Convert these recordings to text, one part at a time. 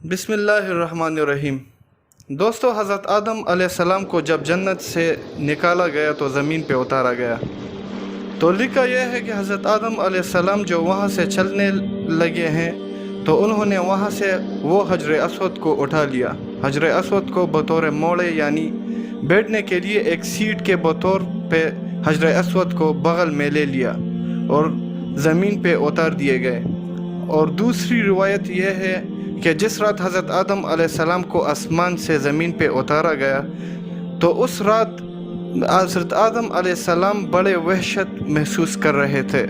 بسم اللہ الرحمن الرحیم۔ دوستو، حضرت آدم علیہ السلام کو جب جنت سے نکالا گیا تو زمین پہ اتارا گیا، تو لکھا یہ ہے کہ حضرت آدم علیہ السلام جو وہاں سے چلنے لگے ہیں تو انہوں نے وہاں سے وہ حجر اسود کو اٹھا لیا۔ حجر اسود کو بطور موڑے یعنی بیٹھنے کے لیے ایک سیٹ کے بطور پہ حجر اسود کو بغل میں لے لیا اور زمین پہ اتار دیے گئے۔ اور دوسری روایت یہ ہے کہ جس رات حضرت آدم علیہ السلام کو آسمان سے زمین پہ اتارا گیا تو اس رات حضرت آدم علیہ السلام بڑے وحشت محسوس کر رہے تھے،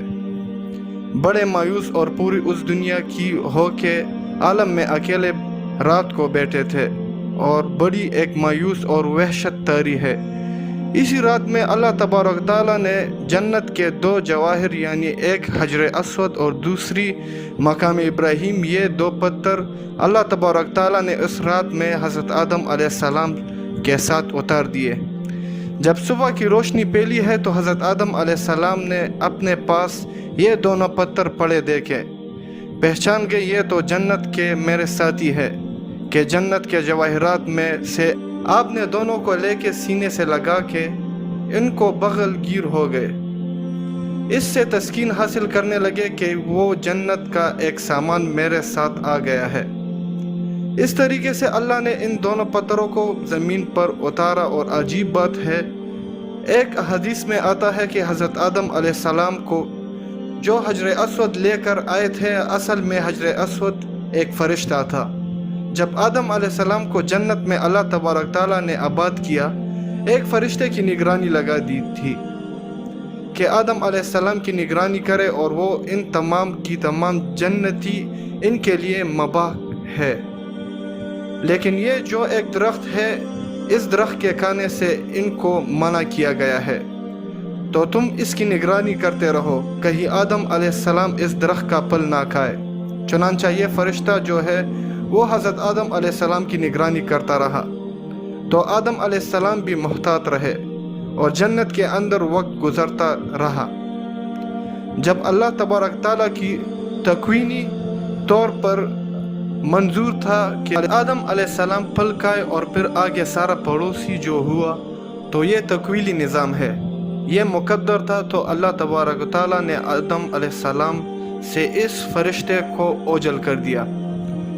بڑے مایوس اور پوری اس دنیا کی ہو کے عالم میں اکیلے رات کو بیٹھے تھے، اور بڑی ایک مایوس اور وحشت طاری ہے۔ اسی رات میں اللہ تبارک تعالیٰ نے جنت کے دو جواہر یعنی ایک حجر اسود اور دوسری مقام ابراہیم، یہ دو پتھر اللہ تبارک تعالیٰ نے اس رات میں حضرت آدم علیہ السلام کے ساتھ اتار دیے۔ جب صبح کی روشنی پھیلی ہے تو حضرت آدم علیہ السلام نے اپنے پاس یہ دونوں پتھر پڑے دیکھے، پہچان گئے یہ تو جنت کے میرے ساتھی ہے کہ جنت کے جواہرات میں سے آپ نے دونوں کو لے کے سینے سے لگا کے ان کو بغل گیر ہو گئے۔ اس سے تسکین حاصل کرنے لگے کہ وہ جنت کا ایک سامان میرے ساتھ آ گیا ہے۔ اس طریقے سے اللہ نے ان دونوں پتھروں کو زمین پر اتارا، اور عجیب بات ہے، ایک حدیث میں آتا ہے کہ حضرت آدم علیہ السلام کو جو حجر اسود لے کر آئے تھے، اصل میں حجر اسود ایک فرشتہ تھا۔ جب آدم علیہ السلام کو جنت میں اللہ تبارک تعالیٰ نے آباد کیا، ایک فرشتے کی نگرانی لگا دی تھی کہ آدم علیہ السلام کی نگرانی کرے، اور وہ ان تمام کی تمام جنتی ان کے لیے مباح ہے۔ لیکن یہ جو ایک درخت ہے، اس درخت کے کھانے سے ان کو منع کیا گیا ہے، تو تم اس کی نگرانی کرتے رہو، کہیں آدم علیہ السلام اس درخت کا پھل نہ کھائے۔ چنانچہ یہ فرشتہ جو ہے وہ حضرت آدم علیہ السلام کی نگرانی کرتا رہا، تو آدم علیہ السلام بھی محتاط رہے اور جنت کے اندر وقت گزرتا رہا۔ جب اللہ تبارک تعالیٰ کی تکوینی طور پر منظور تھا کہ آدم علیہ السلام پھل کھائے اور پھر آگے سارا پڑوسی جو ہوا، تو یہ تکوینی نظام ہے، یہ مقدر تھا، تو اللہ تبارک تعالیٰ نے آدم علیہ السلام سے اس فرشتے کو اوجل کر دیا،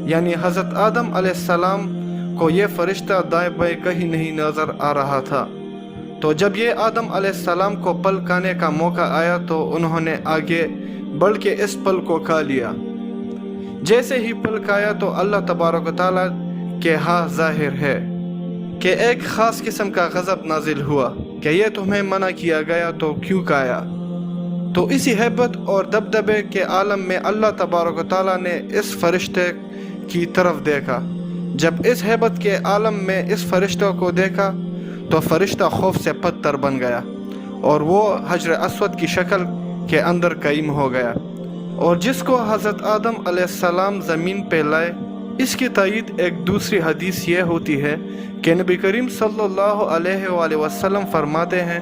یعنی حضرت آدم علیہ السلام کو یہ فرشتہ دائیں بائیں کہیں نہیں نظر آ رہا تھا۔ تو جب یہ آدم علیہ السلام کو پھل کھانے کا موقع آیا تو انہوں نے آگے بڑھ کے اس پھل کو کھا لیا۔ جیسے ہی پھل کھایا تو اللہ تبارک و تعالیٰ کے ہاں ظاہر ہے کہ ایک خاص قسم کا غضب نازل ہوا کہ یہ تمہیں منع کیا گیا تو کیوں کھایا؟ تو اسی ہیبت اور دبدبے کے عالم میں اللہ تبارک و تعالیٰ نے اس فرشتے کی طرف دیکھا۔ جب اس ہیبت کے عالم میں اس فرشتہ کو دیکھا تو فرشتہ خوف سے پتھر بن گیا، اور وہ حجر اسود کی شکل کے اندر قائم ہو گیا، اور جس کو حضرت آدم علیہ السلام زمین پہ لائے۔ اس کی تائید ایک دوسری حدیث یہ ہوتی ہے کہ نبی کریم صلی اللہ علیہ وآلہ وسلم فرماتے ہیں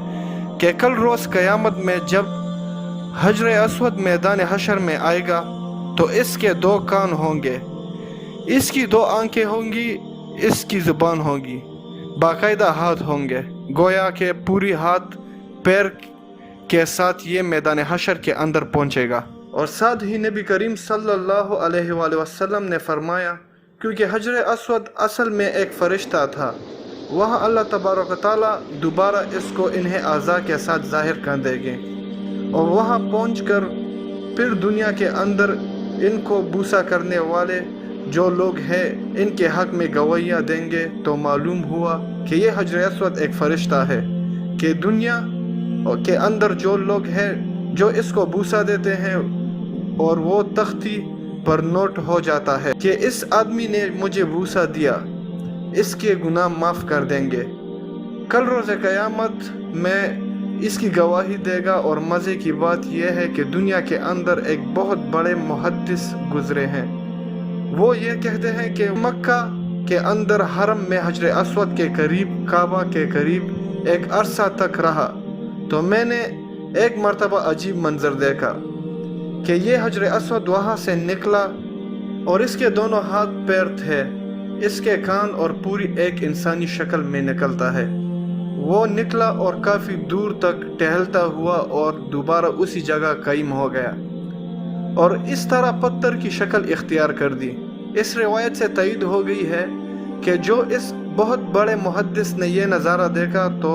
کہ کل روز قیامت میں جب حجر اسود میدان حشر میں آئے گا تو اس کے دو کان ہوں گے، اس کی دو آنکھیں ہوں گی، اس کی زبان ہوگی، باقاعدہ ہاتھ ہوں گے، گویا کہ پوری ہاتھ پیر کے ساتھ یہ میدان حشر کے اندر پہنچے گا۔ اور ساتھ ہی نبی کریم صلی اللہ علیہ وآلہ وسلم نے فرمایا کیونکہ حجر اسود اصل میں ایک فرشتہ تھا، وہاں اللہ تبارک و تعالیٰ دوبارہ اس کو انہیں اعضاء کے ساتھ ظاہر کر دیں گے، اور وہاں پہنچ کر پھر دنیا کے اندر ان کو بوسہ کرنے والے جو لوگ ہیں ان کے حق میں گواہیاں دیں گے۔ تو معلوم ہوا کہ یہ حجر اسود ایک فرشتہ ہے کہ دنیا کے اندر جو لوگ ہیں جو اس کو بوسہ دیتے ہیں، اور وہ تختی پر نوٹ ہو جاتا ہے کہ اس آدمی نے مجھے بوسہ دیا، اس کے گناہ معاف کر دیں گے۔ کل روز قیامت میں اس کی گواہی دے گا۔ اور مزے کی بات یہ ہے کہ دنیا کے اندر ایک بہت بڑے محدث گزرے ہیں، وہ یہ کہتے ہیں کہ مکہ کے اندر حرم میں حجر اسود کے قریب، کعبہ کے قریب ایک عرصہ تک رہا، تو میں نے ایک مرتبہ عجیب منظر دیکھا کہ یہ حجر اسود وہاں سے نکلا اور اس کے دونوں ہاتھ پیر تھے، اس کے کان اور پوری ایک انسانی شکل میں نکلتا ہے۔ وہ نکلا اور کافی دور تک ٹہلتا ہوا اور دوبارہ اسی جگہ قائم ہو گیا اور اس طرح پتھر کی شکل اختیار کر دی۔ اس روایت سے تائید ہو گئی ہے کہ جو اس بہت بڑے محدث نے یہ نظارہ دیکھا تو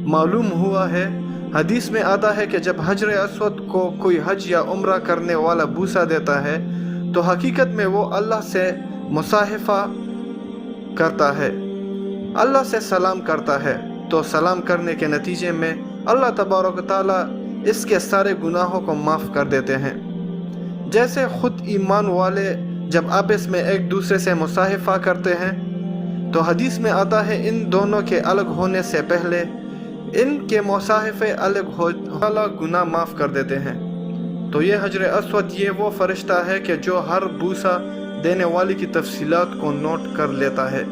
معلوم ہوا ہے، حدیث میں آتا ہے کہ جب حجر اسود کو کوئی حج یا عمرہ کرنے والا بوسہ دیتا ہے تو حقیقت میں وہ اللہ سے مصافحہ کرتا ہے، اللہ سے سلام کرتا ہے، تو سلام کرنے کے نتیجے میں اللہ تبارک و تعالیٰ اس کے سارے گناہوں کو معاف کر دیتے ہیں۔ جیسے خود ایمان والے جب آپس میں ایک دوسرے سے مصافحہ کرتے ہیں تو حدیث میں آتا ہے ان دونوں کے الگ ہونے سے پہلے ان کے مصافحے الگ ہو اللہ گناہ معاف کر دیتے ہیں۔ تو یہ حجر اسود یہ وہ فرشتہ ہے کہ جو ہر بوسہ دینے والی کی تفصیلات کو نوٹ کر لیتا ہے۔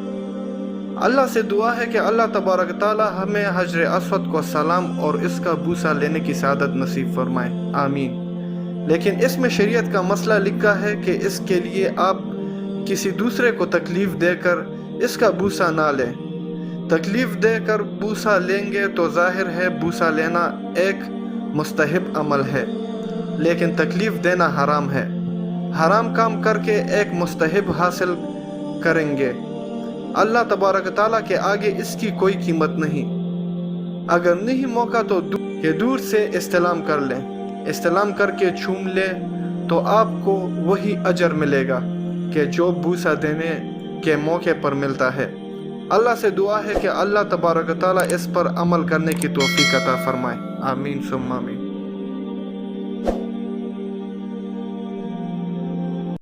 اللہ سے دعا ہے کہ اللہ تبارک تعالیٰ ہمیں حجر اسود کو سلام اور اس کا بوسہ لینے کی سعادت نصیب فرمائے، آمین۔ لیکن اس میں شریعت کا مسئلہ لکھا ہے کہ اس کے لیے آپ کسی دوسرے کو تکلیف دے کر اس کا بوسہ نہ لیں۔ تکلیف دے کر بوسہ لیں گے تو ظاہر ہے بوسہ لینا ایک مستحب عمل ہے، لیکن تکلیف دینا حرام ہے۔ حرام کام کر کے ایک مستحب حاصل کریں گے، اللہ تبارک تعالیٰ کے آگے اس کی کوئی قیمت نہیں۔ اگر نہیں موقع تو دور سے استلام کر لیں، استلام کر کے چھوم لیں تو آپ کو وہی اجر ملے گا کہ جو بوسہ دینے کے موقع پر ملتا ہے۔ اللہ سے دعا ہے کہ اللہ تبارک تعالیٰ اس پر عمل کرنے کی توفیق عطا فرمائے، آمین ثم آمین۔